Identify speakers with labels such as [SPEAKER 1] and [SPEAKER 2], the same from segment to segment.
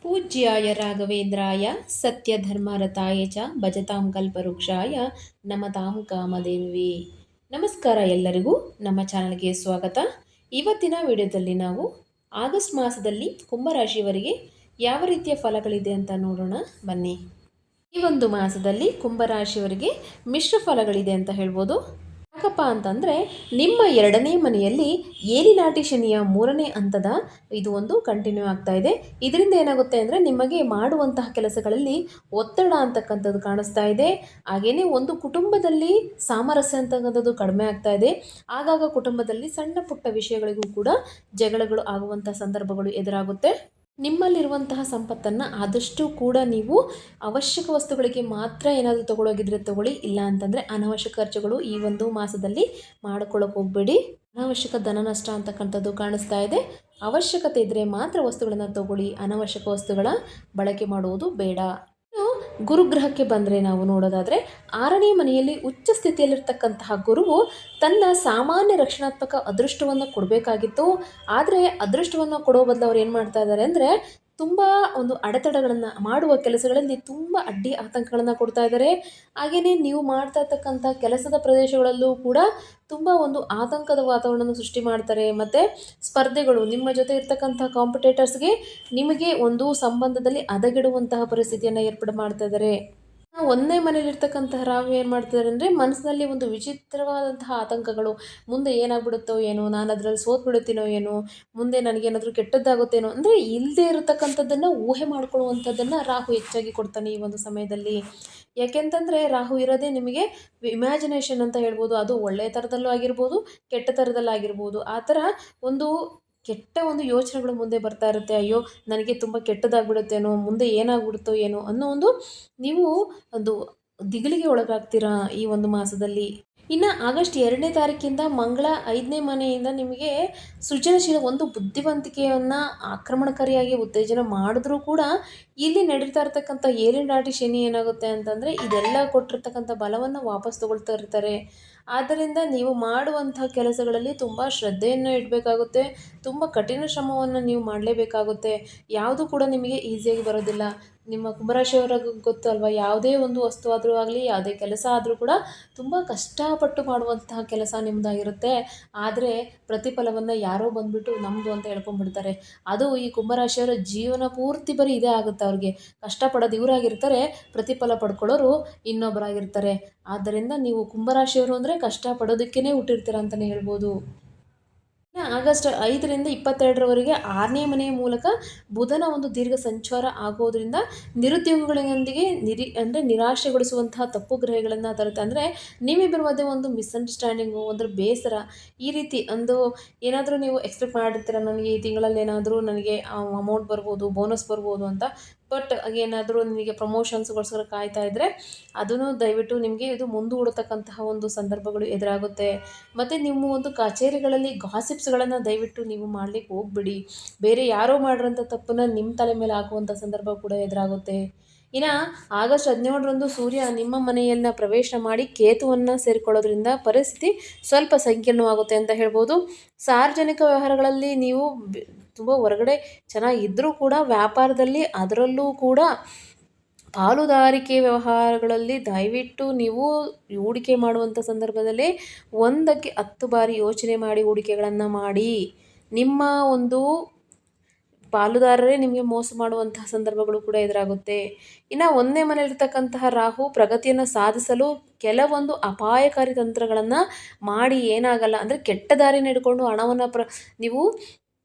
[SPEAKER 1] ಪೂಜ್ಯಾಯ ರಾಘವೇಂದ್ರಾಯ ಸತ್ಯಧರ್ಮರತಾಯ ಚ ಭಜತಾಂ ಕಲ್ಪವೃಕ್ಷಾಯ ನಮತಾಂ ಕಾಮಧೇನುವೇ. ನಮಸ್ಕಾರ ಎಲ್ಲರಿಗೂ, ನಮ್ಮ ಚಾನಲ್ಗೆ ಸ್ವಾಗತ. ಇವತ್ತಿನ ವಿಡಿಯೋದಲ್ಲಿ ನಾವು ಆಗಸ್ಟ್ ಮಾಸದಲ್ಲಿ ಕುಂಭರಾಶಿಯವರಿಗೆ ಯಾವ ರೀತಿಯ ಫಲಗಳಿದೆ ಅಂತ ನೋಡೋಣ ಬನ್ನಿ. ಈ ಒಂದು ಮಾಸದಲ್ಲಿ ಕುಂಭರಾಶಿಯವರಿಗೆ ಮಿಶ್ರ ಫಲಗಳಿದೆ ಅಂತ ಹೇಳ್ಬೋದು. ಯಾಕಪ್ಪ ಅಂತಂದರೆ, ನಿಮ್ಮ 2ನೇ ಮನೆಯಲ್ಲಿ ಏಲಿನಾಟಿ ಶನಿಯ 3ನೇ ಹಂತದ ಇದು ಒಂದು ಕಂಟಿನ್ಯೂ ಆಗ್ತಾ ಇದೆ. ಇದರಿಂದ ಏನಾಗುತ್ತೆ ಅಂದರೆ, ನಿಮಗೆ ಮಾಡುವಂತಹ ಕೆಲಸಗಳಲ್ಲಿ ಒತ್ತಡ ಅಂತಕ್ಕಂಥದ್ದು ಕಾಣಿಸ್ತಾ ಇದೆ. ಹಾಗೆಯೇ ಒಂದು ಕುಟುಂಬದಲ್ಲಿ ಸಾಮರಸ್ಯ ಅಂತಕ್ಕಂಥದ್ದು ಕಡಿಮೆ ಆಗ್ತಾ ಇದೆ. ಆಗಾಗ ಕುಟುಂಬದಲ್ಲಿ ಸಣ್ಣ ಪುಟ್ಟ ವಿಷಯಗಳಿಗೂ ಕೂಡ ಜಗಳಗಳು ಆಗುವಂಥ ಸಂದರ್ಭಗಳು ಎದುರಾಗುತ್ತೆ. ನಿಮ್ಮಲ್ಲಿರುವಂತಹ ಸಂಪತ್ತನ್ನು ಆದಷ್ಟು ಕೂಡ ನೀವು ಅವಶ್ಯಕ ವಸ್ತುಗಳಿಗೆ ಮಾತ್ರ ಏನಾದರೂ ತೊಗೊಳೋಗಿದ್ರೆ ತೊಗೊಳ್ಳಿ, ಇಲ್ಲ ಅಂತಂದರೆ ಅನಾವಶ್ಯಕ ಖರ್ಚುಗಳು ಈ ಒಂದು ಮಾಸದಲ್ಲಿ ಮಾಡ್ಕೊಳ್ಳೋಕೆ ಹೋಗಬೇಡಿ. ಅನಾವಶ್ಯಕ ಧನ ನಷ್ಟ ಅಂತಕ್ಕಂಥದ್ದು ಕಾಣಿಸ್ತಾ ಇದೆ. ಅವಶ್ಯಕತೆ ಇದ್ದರೆ ಮಾತ್ರ ವಸ್ತುಗಳನ್ನು ತೊಗೊಳ್ಳಿ, ಅನಾವಶ್ಯಕ ವಸ್ತುಗಳ ಬಳಕೆ ಮಾಡುವುದು ಬೇಡ. ಗುರುಗ್ರಹಕ್ಕೆ ಬಂದರೆ ನಾವು ನೋಡೋದಾದರೆ, 6ನೇ ಮನೆಯಲ್ಲಿ ಉಚ್ಚ ಸ್ಥಿತಿಯಲ್ಲಿರ್ತಕ್ಕಂತಹ ಗುರುವು ತನ್ನ ಸಾಮಾನ್ಯ ರಕ್ಷಣಾತ್ಮಕ ಅದೃಷ್ಟವನ್ನು ಕೊಡಬೇಕಾಗಿತ್ತು. ಆದರೆ ಅದೃಷ್ಟವನ್ನು ಕೊಡೋ ಬದಲು ಅವ್ರು ಏನು ಮಾಡ್ತಾ ಇದ್ದಾರೆ ಅಂದರೆ, ತುಂಬ ಒಂದು ಅಡೆತಡೆಗಳನ್ನು ಮಾಡುವ ಕೆಲಸಗಳಲ್ಲಿ ತುಂಬ ಅಡ್ಡಿ ಆತಂಕಗಳನ್ನು ಕೊಡ್ತಾ ಇದ್ದಾರೆ. ಹಾಗೆಯೇ ನೀವು ಮಾಡ್ತಾ ಇರ್ತಕ್ಕಂಥ ಕೆಲಸದ ಪ್ರದೇಶಗಳಲ್ಲೂ ಕೂಡ ತುಂಬ ಒಂದು ಆತಂಕದ ವಾತಾವರಣವನ್ನು ಸೃಷ್ಟಿ ಮಾಡ್ತಾರೆ. ಮತ್ತು ಸ್ಪರ್ಧೆಗಳು, ನಿಮ್ಮ ಜೊತೆ ಇರ್ತಕ್ಕಂಥ ಕಾಂಪಿಟೇಟರ್ಸ್ಗೆ ನಿಮಗೆ ಒಂದು ಸಂಬಂಧದಲ್ಲಿ ಹದಗೆಡುವಂತಹ ಪರಿಸ್ಥಿತಿಯನ್ನು ಏರ್ಪಡು ಮಾಡ್ತಾ ಇದ್ದಾರೆ. 1ನೇ ಮನೇಲಿರ್ತಕ್ಕಂತಹ ರಾಹು ಏನು ಮಾಡ್ತಿದ್ದಾರೆ ಅಂದರೆ, ಮನಸ್ಸಿನಲ್ಲಿ ಒಂದು ವಿಚಿತ್ರವಾದಂತಹ ಆತಂಕಗಳು, ಮುಂದೆ ಏನಾಗ್ಬಿಡುತ್ತೋ ಏನೋ, ನಾನು ಅದರಲ್ಲಿ ಸೋತ್ಬಿಡುತ್ತೀನೋ ಏನೋ, ಮುಂದೆ ನನಗೇನಾದರೂ ಕೆಟ್ಟದ್ದಾಗುತ್ತೇನೋ, ಅಂದರೆ ಇಲ್ಲದೆ ಇರತಕ್ಕಂಥದ್ದನ್ನು ಊಹೆ ಮಾಡ್ಕೊಳ್ಳುವಂಥದ್ದನ್ನು ರಾಹು ಹೆಚ್ಚಾಗಿ ಕೊಡ್ತಾನೆ ಈ ಒಂದು ಸಮಯದಲ್ಲಿ. ಯಾಕೆಂತಂದರೆ, ರಾಹು ಇರೋದೇ ನಿಮಗೆ ಇಮ್ಯಾಜಿನೇಷನ್ ಅಂತ ಹೇಳ್ಬೋದು. ಅದು ಒಳ್ಳೆಯ ಥರದಲ್ಲೂ ಆಗಿರ್ಬೋದು, ಕೆಟ್ಟ ಥರದಲ್ಲಾಗಿರ್ಬೋದು. ಆ ಥರ ಒಂದು ಕೆಟ್ಟ ಒಂದು ಯೋಚನೆಗಳು ಮುಂದೆ ಬರ್ತಾ ಇರುತ್ತೆ. ಅಯ್ಯೋ, ನನಗೆ ತುಂಬ ಕೆಟ್ಟದಾಗ್ಬಿಡುತ್ತೇನೋ, ಮುಂದೆ ಏನಾಗ್ಬಿಡುತ್ತೋ ಏನೋ ಅನ್ನೋ ಒಂದು ನೀವು ಒಂದು ದಿಗಿಲಿಗೆ ಒಳಗಾಗ್ತೀರಾ ಈ ಒಂದು ಮಾಸದಲ್ಲಿ. ಇನ್ನು ಆಗಸ್ಟ್ 2ನೇ ತಾರೀಕಿಂದ ಮಂಗಳ 5ನೇ ಮನೆಯಿಂದ ನಿಮಗೆ ಸೃಜನಶೀಲ ಒಂದು ಬುದ್ಧಿವಂತಿಕೆಯನ್ನು ಆಕ್ರಮಣಕಾರಿಯಾಗಿ ಉತ್ತೇಜನ ಮಾಡಿದ್ರೂ ಕೂಡ, ಇಲ್ಲಿ ನಡೀತಾ ಇರ್ತಕ್ಕಂಥ ಏಲಿನಾಟಿ ಶನಿ ಏನಾಗುತ್ತೆ ಅಂತಂದರೆ, ಇದೆಲ್ಲ ಕೊಟ್ಟಿರ್ತಕ್ಕಂಥ ಬಲವನ್ನು ವಾಪಸ್ ತಗೊಳ್ತಾ ಇರ್ತಾರೆ. ಆದ್ದರಿಂದ ನೀವು ಮಾಡುವಂಥ ಕೆಲಸಗಳಲ್ಲಿ ತುಂಬ ಶ್ರದ್ಧೆಯನ್ನು ಇಡಬೇಕಾಗುತ್ತೆ. ತುಂಬ ಕಠಿಣ ಶ್ರಮವನ್ನು ನೀವು ಮಾಡಲೇಬೇಕಾಗುತ್ತೆ. ಯಾವುದು ಕೂಡ ನಿಮಗೆ ಈಸಿಯಾಗಿ ಬರೋದಿಲ್ಲ. ನಿಮ್ಮ ಕುಂಭರಾಶಿಯವರಿಗೆ ಗೊತ್ತು ಅಲ್ವಾ, ಯಾವುದೇ ಒಂದು ವಸ್ತು ಆದರೂ ಆಗಲಿ, ಯಾವುದೇ ಕೆಲಸ ಆದರೂ ಕೂಡ ತುಂಬ ಕಷ್ಟಪಟ್ಟು ಮಾಡುವಂತಹ ಕೆಲಸ ನಿಮ್ಮದಾಗಿರುತ್ತೆ. ಆದರೆ ಪ್ರತಿಫಲವನ್ನು ಯಾರೋ ಬಂದುಬಿಟ್ಟು ನಮ್ಮದು ಅಂತ ಹೇಳ್ಕೊಂಡ್ಬಿಡ್ತಾರೆ. ಅದು ಈ ಕುಂಭರಾಶಿಯವರ ಜೀವನ ಪೂರ್ತಿ ಬರೀ ಇದೇ ಆಗುತ್ತೆ. ಅವ್ರಿಗೆ ಕಷ್ಟಪಡೋದು ಇವರಾಗಿರ್ತಾರೆ, ಪ್ರತಿಫಲ ಪಡ್ಕೊಳ್ಳೋರು ಇನ್ನೊಬ್ಬರಾಗಿರ್ತಾರೆ. ಆದ್ದರಿಂದ ನೀವು ಕುಂಭರಾಶಿಯವರು ಅಂದರೆ ಕಷ್ಟಪಡೋದಕ್ಕೇ ಹುಟ್ಟಿರ್ತೀರ ಅಂತಲೇ ಹೇಳ್ಬೋದು. ಆಗಸ್ಟ್ 5ರಿಂದ 22ರವರೆಗೆ 6ನೇ ಮನೆಯ ಮೂಲಕ ಬುಧನ ಒಂದು ದೀರ್ಘ ಸಂಚಾರ ಆಗೋದ್ರಿಂದ ನಿರುದ್ಯೋಗಿಗಳೊಂದಿಗೆ ನಿರಾಶೆಗೊಳಿಸುವಂತಹ ತಪ್ಪು ಗ್ರಹಗಳನ್ನು ತರುತ್ತೆ. ಅಂದರೆ ನಿಮ್ಮಿಬ್ಬರ ಮಧ್ಯೆ ಒಂದು ಮಿಸ್ಅಂಡರ್ಸ್ಟ್ಯಾಂಡಿಂಗು, ಒಂದು ಬೇಸರ, ಈ ರೀತಿ ಒಂದು ಏನಾದರೂ ನೀವು ಎಕ್ಸ್ಪೆಕ್ಟ್ ಮಾಡಿರ್ತೀರ, ನನಗೆ ಈ ತಿಂಗಳಲ್ಲಿ ಏನಾದರೂ ನನಗೆ ಅಮೌಂಟ್ ಬರ್ಬೋದು, ಬೋನಸ್ ಬರ್ಬೋದು ಅಂತ. ಬಟ್ ಏನಾದರೂ ನಿಮಗೆ ಪ್ರಮೋಷನ್ಸ್ಗೋಸ್ಕರ ಕಾಯ್ತಾ ಇದ್ದರೆ, ಅದನ್ನು ದಯವಿಟ್ಟು ನಿಮಗೆ ಇದು ಮುಂದೂಡತಕ್ಕಂತಹ ಒಂದು ಸಂದರ್ಭಗಳು ಎದುರಾಗುತ್ತೆ. ಮತ್ತು ನಿಮ್ಮ ಒಂದು ಕಚೇರಿಗಳಲ್ಲಿ ಗಾಸಿಪ್ಸ್ಗಳನ್ನು ದಯವಿಟ್ಟು ನೀವು ಮಾಡಲಿಕ್ಕೆ ಹೋಗ್ಬಿಡಿ. ಬೇರೆ ಯಾರೋ ಮಾಡಿರೋಂಥ ತಪ್ಪನ್ನು ನಿಮ್ಮ ತಲೆ ಮೇಲೆ ಹಾಕುವಂಥ ಸಂದರ್ಭ ಕೂಡ ಎದುರಾಗುತ್ತೆ. ಇನ್ನು ಆಗಸ್ಟ್ 17ರಂದು ಸೂರ್ಯ ನಿಮ್ಮ ಮನೆಯನ್ನು ಪ್ರವೇಶ ಮಾಡಿ ಕೇತುವನ್ನು ಸೇರಿಕೊಳ್ಳೋದ್ರಿಂದ ಪರಿಸ್ಥಿತಿ ಸ್ವಲ್ಪ ಸಂಕೀರ್ಣವಾಗುತ್ತೆ ಅಂತ ಹೇಳ್ಬೋದು. ಸಾರ್ವಜನಿಕ ವ್ಯವಹಾರಗಳಲ್ಲಿ ನೀವು ತುಂಬ ಹೊರಗಡೆ ಚೆನ್ನಾಗಿದ್ದರೂ ಕೂಡ, ವ್ಯಾಪಾರದಲ್ಲಿ ಅದರಲ್ಲೂ ಕೂಡ ಪಾಲುದಾರಿಕೆ ವ್ಯವಹಾರಗಳಲ್ಲಿ ದಯವಿಟ್ಟು ನೀವು ಹೂಡಿಕೆ ಮಾಡುವಂಥ ಸಂದರ್ಭದಲ್ಲಿ 1ಕ್ಕೆ 10 ಬಾರಿ ಯೋಚನೆ ಮಾಡಿ ಹೂಡಿಕೆಗಳನ್ನು ಮಾಡಿ. ನಿಮ್ಮ ಒಂದು ಪಾಲುದಾರರೇ ನಿಮಗೆ ಮೋಸ ಮಾಡುವಂತಹ ಸಂದರ್ಭಗಳು ಕೂಡ ಎದುರಾಗುತ್ತೆ. ಇನ್ನು 1ನೇ ಮನೆಯಲ್ಲಿರ್ತಕ್ಕಂತಹ ರಾಹು ಪ್ರಗತಿಯನ್ನು ಸಾಧಿಸಲು ಕೆಲವೊಂದು ಅಪಾಯಕಾರಿ ತಂತ್ರಗಳನ್ನು ಮಾಡಿ ಏನಾಗಲ್ಲ ಅಂದರೆ, ಕೆಟ್ಟ ದಾರಿನ ಹಿಡ್ಕೊಂಡು ಹಣವನ್ನು ನೀವು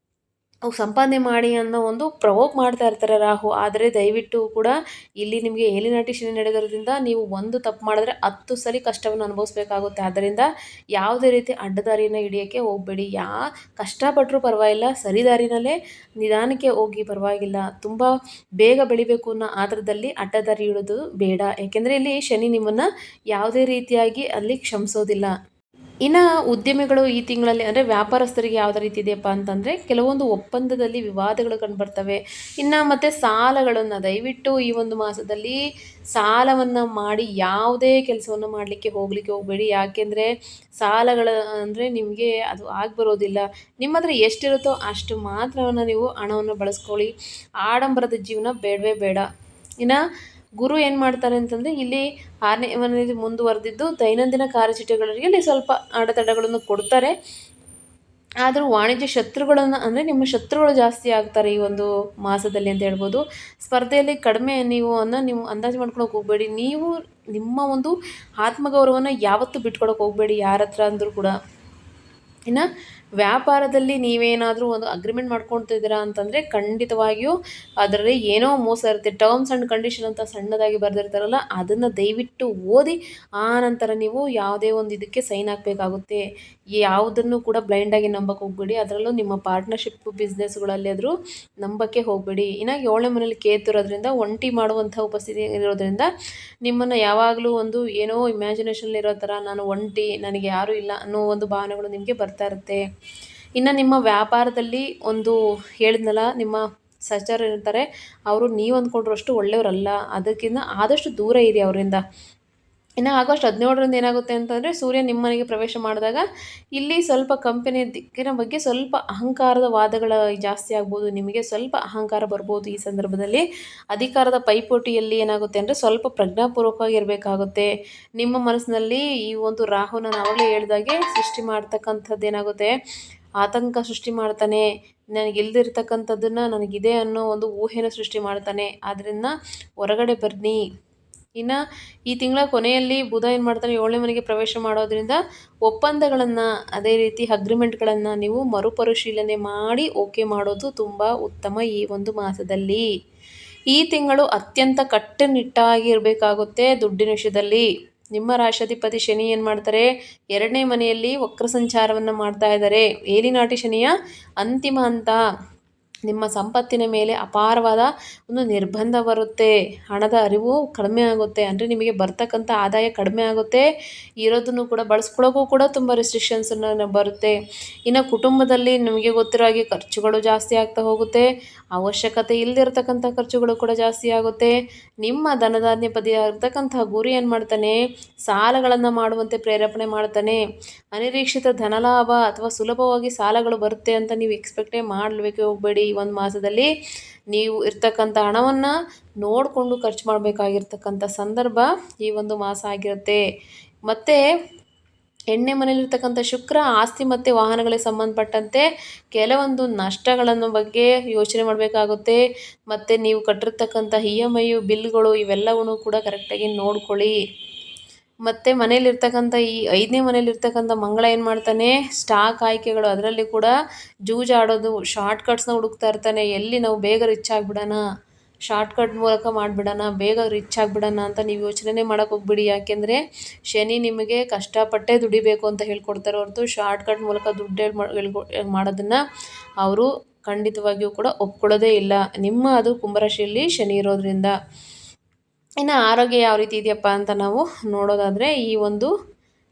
[SPEAKER 1] ಸಂಪಾದನೆ ಮಾಡಿ ಅನ್ನೋ ಒಂದು ಪ್ರವೋಕ್ ಮಾಡ್ತಾ ಇರ್ತಾರೆ ರಾಹು. ಆದರೆ ದಯವಿಟ್ಟು ಕೂಡ ಇಲ್ಲಿ ನಿಮಗೆ ಏಲಿನಾಟಿ ಶನಿ ನಡೆದಿರೋದ್ರಿಂದ ನೀವು ಒಂದು ತಪ್ಪು ಮಾಡಿದ್ರೆ 10 ಸಲ ಕಷ್ಟವನ್ನು ಅನುಭವಿಸ್ಬೇಕಾಗುತ್ತೆ. ಆದ್ದರಿಂದ ಯಾವುದೇ ರೀತಿ ಅಡ್ಡದಾರಿಯನ್ನು ಹಿಡಿಯೋಕ್ಕೆ ಹೋಗಬೇಡಿ. ಕಷ್ಟಪಟ್ಟರೂ ಪರವಾಗಿಲ್ಲ, ಸರಿದಾರಿನಲ್ಲೇ ನಿಧಾನಕ್ಕೆ ಹೋಗಿ, ಪರವಾಗಿಲ್ಲ. ತುಂಬ ಬೇಗ ಬೆಳಿಬೇಕು ಅನ್ನೋ ಆತರದಲ್ಲಿ ಅಡ್ಡದಾರಿ ಹಿಡಿದು ಬೇಡ. ಏಕೆಂದರೆ ಇಲ್ಲಿ ಶನಿ ನಿಮ್ಮನ್ನು ಯಾವುದೇ ರೀತಿಯಾಗಿ ಅಲ್ಲಿ ಕ್ಷಮಿಸೋದಿಲ್ಲ. ಇನ್ನು ಉದ್ಯಮಿಗಳು ಈ ತಿಂಗಳಲ್ಲಿ ಅಂದರೆ ವ್ಯಾಪಾರಸ್ಥರಿಗೆ ಯಾವುದೇ ರೀತಿ ಇದೆಯಪ್ಪ ಅಂತಂದರೆ ಕೆಲವೊಂದು ಒಪ್ಪಂದದಲ್ಲಿ ವಿವಾದಗಳು ಕಂಡುಬರ್ತವೆ. ಇನ್ನು ಮತ್ತು ಸಾಲಗಳನ್ನು ದಯವಿಟ್ಟು ಈ ಒಂದು ಮಾಸದಲ್ಲಿ ಸಾಲವನ್ನು ಮಾಡಿ ಯಾವುದೇ ಕೆಲಸವನ್ನು ಮಾಡಲಿಕ್ಕೆ ಹೋಗಬೇಡಿ. ಯಾಕೆಂದರೆ ಸಾಲಗಳ ಅಂದರೆ ನಿಮಗೆ ಅದು ಬರೋದಿಲ್ಲ. ನಿಮ್ಮ ಹತ್ರ ಎಷ್ಟಿರುತ್ತೋ ಅಷ್ಟು ಮಾತ್ರವನ್ನು ನೀವು ಹಣವನ್ನು ಬಳಸ್ಕೊಳ್ಳಿ. ಆಡಂಬರದ ಜೀವನ ಬೇಡವೇ ಬೇಡ. ಇನ್ನು ಗುರು ಏನು ಮಾಡ್ತಾರೆ ಅಂತಂದರೆ ಇಲ್ಲಿ 6ನೇ ಮನೆಯಲ್ಲಿ ಮುಂದುವರೆದಿದ್ದು ದೈನಂದಿನ ಕಾರ್ಯಚಟುವಟಿಕೆಗಳಲ್ಲಿ ಸ್ವಲ್ಪ ಅಡೆತಡೆಗಳನ್ನು ಕೊಡ್ತಾರೆ. ಆದರೂ ವಾಣಿಜ್ಯ ಶತ್ರುಗಳನ್ನು ಅಂದರೆ ನಿಮ್ಮ ಶತ್ರುಗಳು ಜಾಸ್ತಿ ಆಗ್ತಾರೆ ಈ ಒಂದು ಮಾಸದಲ್ಲಿ ಅಂತ ಹೇಳ್ಬೋದು. ಸ್ಪರ್ಧೆಯಲ್ಲಿ ಕಡಿಮೆ ನೀವು ಅಂದಾಜು ಮಾಡ್ಕೊಳಕ್ಕೆ ಹೋಗಬೇಡಿ. ನೀವು ನಿಮ್ಮ ಒಂದು ಆತ್ಮಗೌರವವನ್ನು ಯಾವತ್ತೂ ಬಿಟ್ಕೊಡೋಕೆ ಹೋಗಬೇಡಿ ಯಾರ ಹತ್ರ ಅಂದರೂ ಕೂಡ. ಇನ್ನು ವ್ಯಾಪಾರದಲ್ಲಿ ನೀವೇನಾದರೂ ಒಂದು ಅಗ್ರಿಮೆಂಟ್ ಮಾಡ್ಕೊಳ್ತಿದ್ದೀರಾ ಅಂತಂದರೆ ಖಂಡಿತವಾಗಿಯೂ ಅದರಲ್ಲಿ ಏನೋ ಮೋಸ ಇರುತ್ತೆ. ಟರ್ಮ್ಸ್ ಆ್ಯಂಡ್ ಕಂಡೀಷನ್ ಅಂತ ಸಣ್ಣದಾಗಿ ಬರೆದಿರ್ತಾರಲ್ಲ, ಅದನ್ನು ದಯವಿಟ್ಟು ಓದಿ ಆ ನಂತರ ನೀವು ಯಾವುದೇ ಒಂದು ಇದಕ್ಕೆ ಸೈನ್ ಹಾಕಬೇಕಾಗುತ್ತೆ. ಯಾವುದನ್ನು ಕೂಡ ಬ್ಲೈಂಡಾಗಿ ನಂಬಕ್ಕೆ ಹೋಗಬೇಡಿ. ಅದರಲ್ಲೂ ನಿಮ್ಮ ಪಾರ್ಟ್ನರ್ಶಿಪ್ ಬಿಸ್ನೆಸ್ಗಳಲ್ಲಿ ಆದರೂ ನಂಬಕ್ಕೆ ಹೋಗಬೇಡಿ. ಇನ್ನು 7ನೇ ಮನೇಲಿ ಕೇತು ಇರೋದ್ರಿಂದ ಒಂಟಿ ಮಾಡುವಂಥ ಉಪಸ್ಥಿತಿ ಇರೋದ್ರಿಂದ ನಿಮ್ಮನ್ನು ಯಾವಾಗಲೂ ಒಂದು ಏನೋ ಇಮ್ಯಾಜಿನೇಷನ್ಲಿರೋ ಥರ ನಾನು ಒಂಟಿ, ನನಗೆ ಯಾರೂ ಇಲ್ಲ ಅನ್ನೋ ಒಂದು ಭಾವನೆಗಳು ನಿಮಗೆ ಬರ್ತಾ ಇರುತ್ತೆ. ಇನ್ನು ನಿಮ್ಮ ವ್ಯಾಪಾರದಲ್ಲಿ ಒಂದು ಹೇಳಿದ್ನಲ್ಲ, ನಿಮ್ಮ ಸಹಚರರು ಇರ್ತಾರೆ, ಅವರು ನೀವು ಅಂದ್ಕೊಂಡ್ರಷ್ಟು ಒಳ್ಳೆಯವರಲ್ಲ. ಅದಕ್ಕಿಂತ ಆದಷ್ಟು ದೂರ ಇರಿ ಅವರಿಂದ. ಇನ್ನು ಆಗಸ್ಟ್ 17ರಿಂದ ಏನಾಗುತ್ತೆ ಅಂತಂದರೆ ಸೂರ್ಯ ನಿಮ್ಮ ಮನೆಗೆ ಪ್ರವೇಶ ಮಾಡಿದಾಗ ಇಲ್ಲಿ ಸ್ವಲ್ಪ ಕಂಪನಿಯ ದಿಕ್ಕಿನ ಬಗ್ಗೆ ಸ್ವಲ್ಪ ಅಹಂಕಾರದ ವಾದಗಳ ಜಾಸ್ತಿ ಆಗ್ಬೋದು. ನಿಮಗೆ ಸ್ವಲ್ಪ ಅಹಂಕಾರ ಬರ್ಬೋದು ಈ ಸಂದರ್ಭದಲ್ಲಿ. ಅಧಿಕಾರದ ಪೈಪೋಟಿಯಲ್ಲಿ ಏನಾಗುತ್ತೆ ಅಂದರೆ ಸ್ವಲ್ಪ ಪ್ರಜ್ಞಾಪೂರ್ವಕವಾಗಿ ಇರಬೇಕಾಗುತ್ತೆ. ನಿಮ್ಮ ಮನಸ್ಸಿನಲ್ಲಿ ಈ ಒಂದು ರಾಹು ನಾನು ಆವಾಗಲೇ ಹೇಳ್ದಾಗೆ ಸೃಷ್ಟಿ ಮಾಡ್ತಕ್ಕಂಥದ್ದು ಏನಾಗುತ್ತೆ, ಆತಂಕ ಸೃಷ್ಟಿ ಮಾಡ್ತಾನೆ. ನನಗೆ ಇಲ್ದಿರ್ತಕ್ಕಂಥದ್ದನ್ನು ನನಗಿದೆ ಅನ್ನೋ ಒಂದು ಊಹೆನ ಸೃಷ್ಟಿ ಮಾಡ್ತಾನೆ. ಆದ್ದರಿಂದ ಹೊರಗಡೆ ಬನ್ನಿ. ಇನ್ನು ಈ ತಿಂಗಳ ಕೊನೆಯಲ್ಲಿ ಬುಧ ಏನು ಮಾಡ್ತಾನೆ, 7ನೇ ಮನೆಗೆ ಪ್ರವೇಶ ಮಾಡೋದ್ರಿಂದ ಒಪ್ಪಂದಗಳನ್ನು ಅದೇ ರೀತಿ ಅಗ್ರಿಮೆಂಟ್ಗಳನ್ನು ನೀವು ಮರುಪರಿಶೀಲನೆ ಮಾಡಿ ಓಕೆ ಮಾಡೋದು ತುಂಬ ಉತ್ತಮ ಈ ಒಂದು ಮಾಸದಲ್ಲಿ. ಈ ತಿಂಗಳು ಅತ್ಯಂತ ಕಟ್ಟುನಿಟ್ಟಾಗಿರಬೇಕಾಗುತ್ತೆ ದುಡ್ಡಿನ ವಿಷಯದಲ್ಲಿ. ನಿಮ್ಮ ರಾಶಾಧಿಪತಿ ಶನಿ ಏನು ಮಾಡ್ತಾರೆ, 2ನೇ ಮನೆಯಲ್ಲಿ ವಕ್ರ ಸಂಚಾರವನ್ನು ಮಾಡ್ತಾ ಇದ್ದಾರೆ. ಏಲಿನಾಟಿ ಶನಿಯ ಅಂತಿಮ ಹಂತ. ನಿಮ್ಮ ಸಂಪತ್ತಿನ ಮೇಲೆ ಅಪಾರವಾದ ಒಂದು ನಿರ್ಬಂಧ ಬರುತ್ತೆ. ಹಣದ ಅರಿವು ಕಡಿಮೆ ಆಗುತ್ತೆ. ಅಂದರೆ ನಿಮಗೆ ಬರ್ತಕ್ಕಂಥ ಆದಾಯ ಕಡಿಮೆ ಆಗುತ್ತೆ. ಇರೋದನ್ನು ಕೂಡ ಬಳಸ್ಕೊಳ್ಳೋಕ್ಕೂ ಕೂಡ ತುಂಬ ರೆಸ್ಟ್ರಿಕ್ಷನ್ಸನ್ನು ಬರುತ್ತೆ. ಇನ್ನು ಕುಟುಂಬದಲ್ಲಿ ನಿಮಗೆ ಗೊತ್ತಿರೋ ಹಾಗೆ ಖರ್ಚುಗಳು ಜಾಸ್ತಿ ಆಗ್ತಾ ಹೋಗುತ್ತೆ. ಅವಶ್ಯಕತೆ ಇಲ್ಲದಿರ್ತಕ್ಕಂಥ ಖರ್ಚುಗಳು ಕೂಡ ಜಾಸ್ತಿ ಆಗುತ್ತೆ. ನಿಮ್ಮ ಧನಧಾನ್ಯಪತಿ ಆಗಿರ್ತಕ್ಕಂಥ ಗುರು ಏನು ಮಾಡ್ತಾನೆ, ಸಾಲಗಳನ್ನು ಮಾಡುವಂತೆ ಪ್ರೇರೇಪಣೆ ಮಾಡ್ತಾನೆ. ಅನಿರೀಕ್ಷಿತ ಧನಲಾಭ ಅಥವಾ ಸುಲಭವಾಗಿ ಸಾಲಗಳು ಬರುತ್ತೆ ಅಂತ ನೀವು ಎಕ್ಸ್ಪೆಕ್ಟೇ ಮಾಡಲಿಕ್ಕೆ ಹೋಗಬೇಡಿ. ಈ ಒಂದು ಮಾಸದಲ್ಲಿ ನೀವು ಇರ್ತಕ್ಕಂಥ ಹಣವನ್ನು ನೋಡಿಕೊಂಡು ಖರ್ಚು ಮಾಡಬೇಕಾಗಿರ್ತಕ್ಕಂಥ ಸಂದರ್ಭ ಈ ಒಂದು ಮಾಸ ಆಗಿರುತ್ತೆ. ಮತ್ತು 8ನೇ ಮನೆಯಲ್ಲಿರ್ತಕ್ಕಂಥ ಶುಕ್ರ ಆಸ್ತಿ ಮತ್ತು ವಾಹನಗಳಿಗೆ ಸಂಬಂಧಪಟ್ಟಂತೆ ಕೆಲವೊಂದು ನಷ್ಟಗಳನ್ನು ಬಗ್ಗೆ ಯೋಚನೆ ಮಾಡಬೇಕಾಗುತ್ತೆ. ಮತ್ತು ನೀವು ಕಟ್ಟಿರ್ತಕ್ಕಂಥ EMI ಬಿಲ್ಗಳು ಇವೆಲ್ಲವೂ ಕೂಡ ಕರೆಕ್ಟಾಗಿ ನೋಡ್ಕೊಳ್ಳಿ. ಮತ್ತು ಮನೇಲಿರ್ತಕ್ಕಂಥ ಈ 5ನೇ ಮನೇಲಿರ್ತಕ್ಕಂಥ ಮಂಗಳ ಏನು ಮಾಡ್ತಾನೆ, ಸ್ಟಾಕ್ ಆಯ್ಕೆಗಳು ಅದರಲ್ಲಿ ಕೂಡ ಜೂಜಾಡೋದು, ಶಾರ್ಟ್ಕಟ್ಸ್ನ ಹುಡುಕ್ತಾ ಇರ್ತಾನೆ. ಎಲ್ಲಿ ನಾವು ಬೇಗ ರಿಚ್ ಆಗಿಬಿಡೋಣ, ಶಾರ್ಟ್ಕಟ್ ಮೂಲಕ ಮಾಡಿಬಿಡೋಣ, ಬೇಗ ರಿಚ್ ಆಗಿಬಿಡೋಣ ಅಂತ ನೀವು ಯೋಚನೆ ಮಾಡೋಕ್ಕೆ ಹೋಗ್ಬಿಡಿ. ಯಾಕೆಂದರೆ ಶನಿ ನಿಮಗೆ ಕಷ್ಟಪಟ್ಟೇ ದುಡಿಬೇಕು ಅಂತ ಹೇಳ್ಕೊಡ್ತಾರೆ ಹೊರತು ಶಾರ್ಟ್ಕಟ್ ಮೂಲಕ ದುಡ್ಡು ಮಾಡೋದನ್ನು ಅವರು ಖಂಡಿತವಾಗಿಯೂ ಕೂಡ ಒಪ್ಕೊಳ್ಳೋದೇ ಇಲ್ಲ. ನಿಮ್ಮ ಅದು ಕುಂಭರಾಶಿಯಲ್ಲಿ ಶನಿ ಇರೋದ್ರಿಂದ. ಇನ್ನು ಆರೋಗ್ಯ ಯಾವ ರೀತಿ ಇದೆಯಪ್ಪ ಅಂತ ನಾವು ನೋಡೋದಾದರೆ ಈ ಒಂದು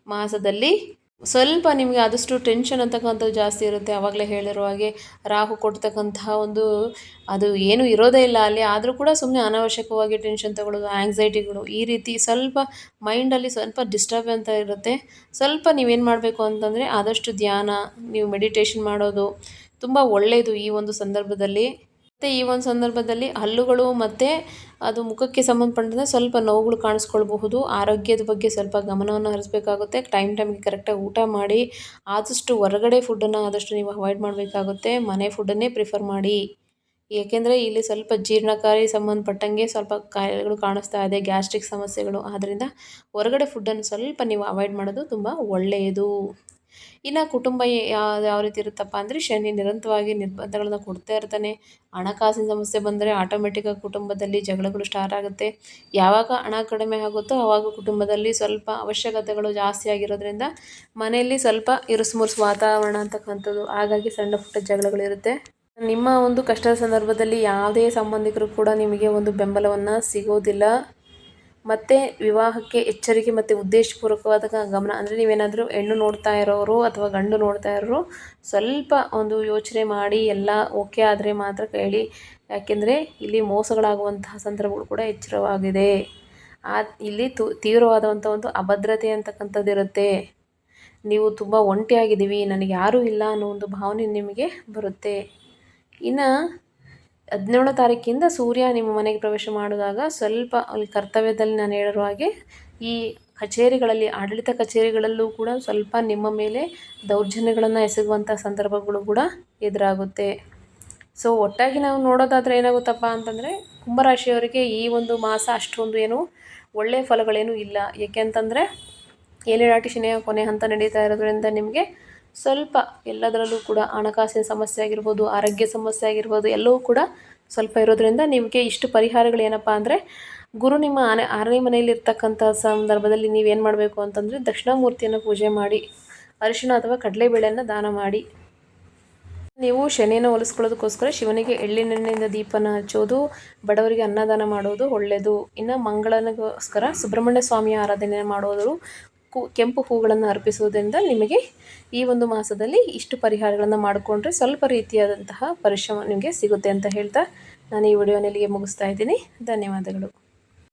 [SPEAKER 1] ಮಾಸದಲ್ಲಿ ಸ್ವಲ್ಪ ನಿಮಗೆ ಆದಷ್ಟು ಟೆನ್ಷನ್ ಅಂತಕ್ಕಂಥದ್ದು ಜಾಸ್ತಿ ಇರುತ್ತೆ. ಆವಾಗಲೇ ಹೇಳಿರೋ ಹಾಗೆ ರಾಹು ಕೊಡ್ತಕ್ಕಂತಹ ಒಂದು ಅದು ಏನೂ ಇರೋದೇ ಇಲ್ಲ ಅಲ್ಲಿ. ಆದರೂ ಕೂಡ ಸುಮ್ಮನೆ ಅನಾವಶ್ಯಕವಾಗಿ ಟೆನ್ಷನ್ ತಗೊಳ್ಳೋದು, ಆ್ಯಂಗ್ಸೈಟಿಗಳು, ಈ ರೀತಿ ಸ್ವಲ್ಪ ಮೈಂಡಲ್ಲಿ ಸ್ವಲ್ಪ ಡಿಸ್ಟರ್ಬ್ ಅಂತ ಇರುತ್ತೆ. ಸ್ವಲ್ಪ ನೀವೇನು ಮಾಡಬೇಕು ಅಂತಂದರೆ ಆದಷ್ಟು ಧ್ಯಾನ, ನೀವು ಮೆಡಿಟೇಷನ್ ಮಾಡೋದು ತುಂಬ ಒಳ್ಳೆಯದು ಈ ಒಂದು ಸಂದರ್ಭದಲ್ಲಿ. ಮತ್ತು ಈ ಒಂದು ಸಂದರ್ಭದಲ್ಲಿ ಹಲ್ಲುಗಳು ಮತ್ತು ಅದು ಮುಖಕ್ಕೆ ಸಂಬಂಧಪಟ್ಟಂತೆ ಸ್ವಲ್ಪ ನೋವುಗಳು ಕಾಣಿಸ್ಕೊಳ್ಬಹುದು. ಆರೋಗ್ಯದ ಬಗ್ಗೆ ಸ್ವಲ್ಪ ಗಮನವನ್ನು ಹರಿಸಬೇಕಾಗುತ್ತೆ. ಟೈಮ್ಗೆ ಕರೆಕ್ಟಾಗಿ ಊಟ ಮಾಡಿ. ಆದಷ್ಟು ಹೊರಗಡೆ ಫುಡ್ಡನ್ನು ಆದಷ್ಟು ನೀವು ಅವಾಯ್ಡ್ ಮಾಡಬೇಕಾಗುತ್ತೆ. ಮನೆ ಫುಡ್ಡನ್ನೇ ಪ್ರಿಫರ್ ಮಾಡಿ. ಏಕೆಂದರೆ ಇಲ್ಲಿ ಸ್ವಲ್ಪ ಜೀರ್ಣಕಾರಿ ಸಂಬಂಧಪಟ್ಟಂಗೆ ಸ್ವಲ್ಪ ಕಾಯಿಲೆಗಳು ಕಾಣಿಸ್ತಾ ಇದೆ, ಗ್ಯಾಸ್ಟ್ರಿಕ್ ಸಮಸ್ಯೆಗಳು. ಆದ್ದರಿಂದ ಹೊರಗಡೆ ಫುಡ್ಡನ್ನು ಸ್ವಲ್ಪ ನೀವು ಅವಾಯ್ಡ್ ಮಾಡೋದು ತುಂಬ ಒಳ್ಳೆಯದು. ಇನ್ನು ಕುಟುಂಬ ಯಾವ ರೀತಿ ಇರುತ್ತಪ್ಪ ಅಂದರೆ ಶನಿ ನಿರಂತರವಾಗಿ ನಿರ್ಬಂಧಗಳನ್ನು ಕೊಡ್ತಾ ಇರ್ತಾನೆ. ಹಣಕಾಸಿನ ಸಮಸ್ಯೆ ಬಂದರೆ ಆಟೋಮೆಟಿಕ್ಕಾಗಿ ಕುಟುಂಬದಲ್ಲಿ ಜಗಳಗಳು ಸ್ಟಾರ್ಟ್ ಆಗುತ್ತೆ. ಯಾವಾಗ ಹಣ ಕಡಿಮೆ ಆಗುತ್ತೋ ಆವಾಗ ಕುಟುಂಬದಲ್ಲಿ ಸ್ವಲ್ಪ ಅವಶ್ಯಕತೆಗಳು ಜಾಸ್ತಿ ಆಗಿರೋದ್ರಿಂದ ಮನೆಯಲ್ಲಿ ಸ್ವಲ್ಪ ಇರುಸುಮುರುಸು ವಾತಾವರಣ ಅಂತಕ್ಕಂಥದ್ದು, ಹಾಗಾಗಿ ಸಣ್ಣ ಪುಟ್ಟ ಜಗಳಗಳಿರುತ್ತೆ. ನಿಮ್ಮ ಒಂದು ಕಷ್ಟದ ಸಂದರ್ಭದಲ್ಲಿ ಯಾವುದೇ ಸಂಬಂಧಿಕರು ಕೂಡ ನಿಮಗೆ ಒಂದು ಬೆಂಬಲವನ್ನು ಸಿಗೋದಿಲ್ಲ. ಮತ್ತು ವಿವಾಹಕ್ಕೆ ಎಚ್ಚರಿಕೆ ಮತ್ತು ಉದ್ದೇಶಪೂರ್ವಕವಾದ ಗಮನ. ಅಂದರೆ ನೀವೇನಾದರೂ ಹೆಣ್ಣು ನೋಡ್ತಾ ಇರೋರು ಅಥವಾ ಗಂಡು ನೋಡ್ತಾ ಇರೋರು ಸ್ವಲ್ಪ ಒಂದು ಯೋಚನೆ ಮಾಡಿ ಎಲ್ಲ ಓಕೆ ಆದರೆ ಮಾತ್ರ ಕೇಳಿ. ಯಾಕೆಂದರೆ ಇಲ್ಲಿ ಮೋಸಗಳಾಗುವಂತಹ ಸಂದರ್ಭಗಳು ಕೂಡ ಎಚ್ಚರವಾಗಿದೆ. ಇಲ್ಲಿ ತೀವ್ರವಾದಂಥ ಒಂದು ಅಭದ್ರತೆ ಅಂತಕ್ಕಂಥದ್ದು ಇರುತ್ತೆ. ನೀವು ತುಂಬ ಒಂಟಿಯಾಗಿದ್ದೀವಿ, ನನಗೆ ಯಾರೂ ಇಲ್ಲ ಅನ್ನೋ ಒಂದು ಭಾವನೆ ನಿಮಗೆ ಬರುತ್ತೆ. ಇನ್ನು 17ನೇ ತಾರೀಕಿಂದ ಸೂರ್ಯ ನಿಮ್ಮ ಮನೆಗೆ ಪ್ರವೇಶ ಮಾಡಿದಾಗ ಸ್ವಲ್ಪ ಅಲ್ಲಿ ಕರ್ತವ್ಯದಲ್ಲಿ ನಾನು ಹೇಳಿರೋ ಹಾಗೆ ಈ ಕಚೇರಿಗಳಲ್ಲಿ, ಆಡಳಿತ ಕಚೇರಿಗಳಲ್ಲೂ ಕೂಡ ಸ್ವಲ್ಪ ನಿಮ್ಮ ಮೇಲೆ ದೌರ್ಜನ್ಯಗಳನ್ನು ಎಸಗುವಂಥ ಸಂದರ್ಭಗಳು ಕೂಡ ಎದುರಾಗುತ್ತೆ. ಸೊ ಒಟ್ಟಾಗಿ ನಾವು ನೋಡೋದಾದರೆ ಏನಾಗುತ್ತಪ್ಪ ಅಂತಂದರೆ, ಕುಂಭರಾಶಿಯವರಿಗೆ ಈ ಒಂದು ಮಾಸ ಅಷ್ಟೊಂದು ಏನು ಒಳ್ಳೆಯ ಫಲಗಳೇನೂ ಇಲ್ಲ. ಏಕೆಂತಂದರೆ ಏಳೇಳಾಟಿ ಶನಿಯ ಕೊನೆ ಹಂತ ನಡೀತಾ ಇರೋದ್ರಿಂದ ನಿಮಗೆ ಸ್ವಲ್ಪ ಎಲ್ಲದರಲ್ಲೂ ಕೂಡ ಹಣಕಾಸಿನ ಸಮಸ್ಯೆ ಆಗಿರ್ಬೋದು, ಆರೋಗ್ಯ ಸಮಸ್ಯೆ ಆಗಿರ್ಬೋದು, ಎಲ್ಲವೂ ಕೂಡ ಸ್ವಲ್ಪ ಇರೋದ್ರಿಂದ ನಿಮಗೆ ಇಷ್ಟು ಪರಿಹಾರಗಳು ಏನಪ್ಪ ಅಂದರೆ, ಗುರು ನಿಮ್ಮ 6ನೇ ಮನೆಯಲ್ಲಿ ಇರ್ತಕ್ಕಂಥ ಸಂದರ್ಭದಲ್ಲಿ ನೀವೇನು ಮಾಡಬೇಕು ಅಂತಂದರೆ ದಕ್ಷಿಣಾಮೂರ್ತಿಯನ್ನು ಪೂಜೆ ಮಾಡಿ, ಅರಿಶಿಣ ಅಥವಾ ಕಡಲೆಬೇಳೆಯನ್ನು ದಾನ ಮಾಡಿ. ನೀವು ಶನಿಯನ್ನು ಒಲಿಸ್ಕೊಳ್ಳೋದಕ್ಕೋಸ್ಕರ ಶಿವನಿಗೆ ಎಳ್ಳಿನೆಣ್ಣೆಯಿಂದ ದೀಪನ ಹಚ್ಚೋದು, ಬಡವರಿಗೆ ಅನ್ನದಾನ ಮಾಡೋದು ಒಳ್ಳೆಯದು. ಇನ್ನು ಮಂಗಳನಿಗೋಸ್ಕರ ಸುಬ್ರಹ್ಮಣ್ಯ ಸ್ವಾಮಿಯ ಆರಾಧನೆ ಮಾಡೋದು, ಕೆಂಪು ಹೂಗಳನ್ನು ಅರ್ಪಿಸುವುದರಿಂದ ನಿಮಗೆ ಈ ಒಂದು ಮಾಸದಲ್ಲಿ ಇಷ್ಟು ಪರಿಹಾರಗಳನ್ನು ಮಾಡಿಕೊಂಡ್ರೆ ಸ್ವಲ್ಪ ರೀತಿಯಾದಂತಹ ಪರಿಶ್ರಮ ನಿಮಗೆ ಸಿಗುತ್ತೆ ಅಂತ ಹೇಳ್ತಾ ನಾನು ಈ ವಿಡಿಯೋನ ಇಲ್ಲಿಗೆ ಮುಗಿಸ್ತಾ ಇದ್ದೀನಿ. ಧನ್ಯವಾದಗಳು.